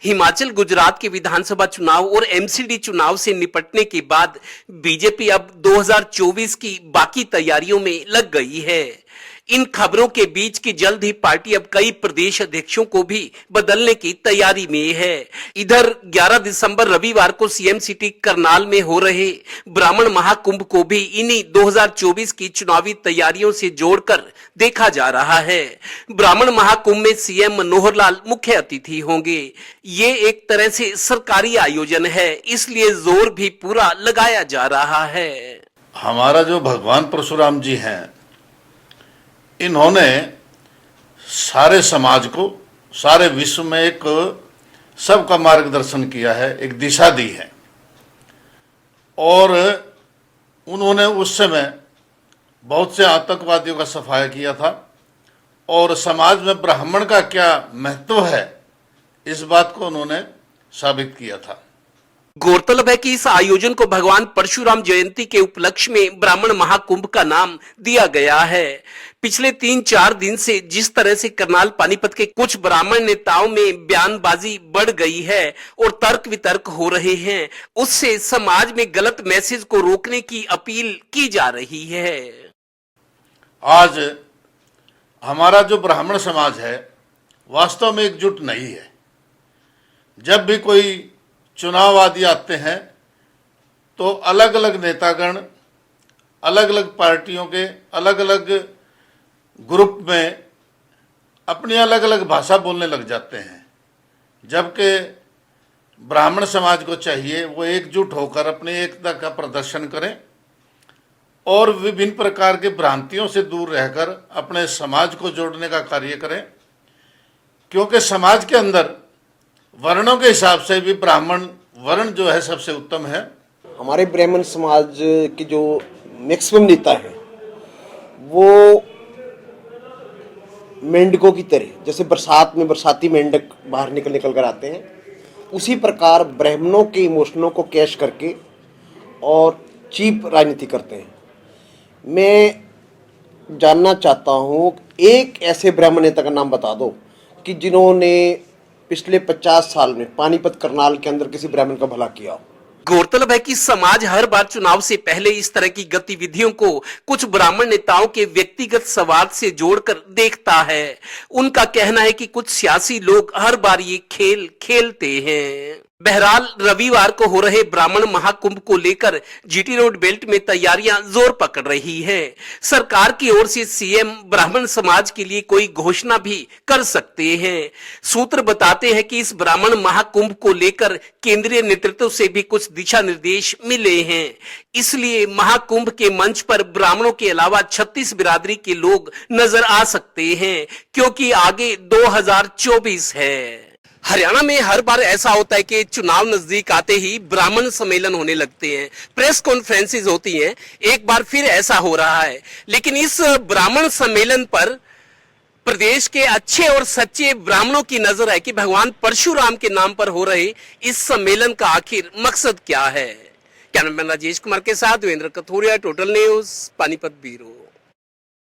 हिमाचल गुजरात के विधानसभा चुनाव और एमसीडी चुनाव से निपटने के बाद बीजेपी अब 2024 की बाकी तैयारियों में लग गई है। इन खबरों के बीच की जल्द ही पार्टी अब कई प्रदेश अध्यक्षों को भी बदलने की तैयारी में है। इधर 11 दिसंबर रविवार को सीएम सिटी करनाल में हो रहे ब्राह्मण महाकुंभ को भी इन्हीं 2024 की चुनावी तैयारियों से जोड़कर देखा जा रहा है। ब्राह्मण महाकुंभ में सीएम मनोहर लाल मुख्य अतिथि होंगे। ये एक तरह से सरकारी आयोजन है, इसलिए जोर भी पूरा लगाया जा रहा है। हमारा जो भगवान परशुराम जी हैं, इन्होंने सारे समाज को, सारे विश्व में एक सबका मार्गदर्शन किया है, एक दिशा दी है। और उन्होंने उस समय बहुत से आतंकवादियों का सफाया किया था और समाज में ब्राह्मण का क्या महत्व है, इस बात को उन्होंने साबित किया था। गौरतलब है कि इस आयोजन को भगवान परशुराम जयंती के उपलक्ष्य में ब्राह्मण महाकुंभ का नाम दिया गया है। पिछले 3-4 दिन से जिस तरह से करनाल पानीपत के कुछ ब्राह्मण नेताओं में बयानबाजी बढ़ गई है और तर्क वितर्क हो रहे हैं, उससे समाज में गलत मैसेज को रोकने की अपील की जा रही है। आज हमारा जो ब्राह्मण समाज है वास्तव में एकजुट नहीं है। जब भी कोई चुनाव आदि आते हैं तो अलग अलग नेतागण अलग अलग पार्टियों के अलग अलग ग्रुप में अपनी अलग अलग भाषा बोलने लग जाते हैं, जबकि ब्राह्मण समाज को चाहिए वो एकजुट होकर अपनी एकता का प्रदर्शन करें और विभिन्न प्रकार के भ्रांतियों से दूर रहकर अपने समाज को जोड़ने का कार्य करें, क्योंकि समाज के अंदर वर्णों के हिसाब से भी ब्राह्मण वर्ण जो है सबसे उत्तम है। हमारे ब्राह्मण समाज के जो मैक्सिमम नेता है वो मेंढकों की तरह, जैसे बरसात में बरसाती मेंढक बाहर निकल कर आते हैं, उसी प्रकार ब्राह्मणों के इमोशनों को कैश करके और चीप राजनीति करते हैं। मैं जानना चाहता हूँ, एक ऐसे ब्राह्मण नेता का नाम बता दो कि जिन्होंने पिछले 50 साल में पानीपत करनाल के अंदर किसी ब्राह्मण का भला किया। गौरतलब है कि समाज हर बार चुनाव से पहले इस तरह की गतिविधियों को कुछ ब्राह्मण नेताओं के व्यक्तिगत स्वार्थ से जोड़कर देखता है। उनका कहना है कि कुछ सियासी लोग हर बार ये खेल खेलते हैं। बहरहाल रविवार को हो रहे ब्राह्मण महाकुंभ को लेकर जीटी रोड बेल्ट में तैयारियां जोर पकड़ रही है। सरकार की ओर से सीएम ब्राह्मण समाज के लिए कोई घोषणा भी कर सकते हैं। सूत्र बताते हैं कि इस ब्राह्मण महाकुंभ को लेकर केंद्रीय नेतृत्व से भी कुछ दिशा निर्देश मिले हैं। इसलिए महाकुंभ के मंच पर ब्राह्मणों के अलावा 36 बिरादरी के लोग नजर आ सकते हैं, क्योंकि आगे 2024 है। हरियाणा में हर बार ऐसा होता है कि चुनाव नजदीक आते ही ब्राह्मण सम्मेलन होने लगते हैं, प्रेस कॉन्फ्रेंसेस होती हैं। एक बार फिर ऐसा हो रहा है, लेकिन इस ब्राह्मण सम्मेलन पर प्रदेश के अच्छे और सच्चे ब्राह्मणों की नजर है कि भगवान परशुराम के नाम पर हो रहे इस सम्मेलन का आखिर मकसद क्या है। कैमरामैन राजेश कुमार के साथ Virendra Kathoria, total news, Panipat bureau.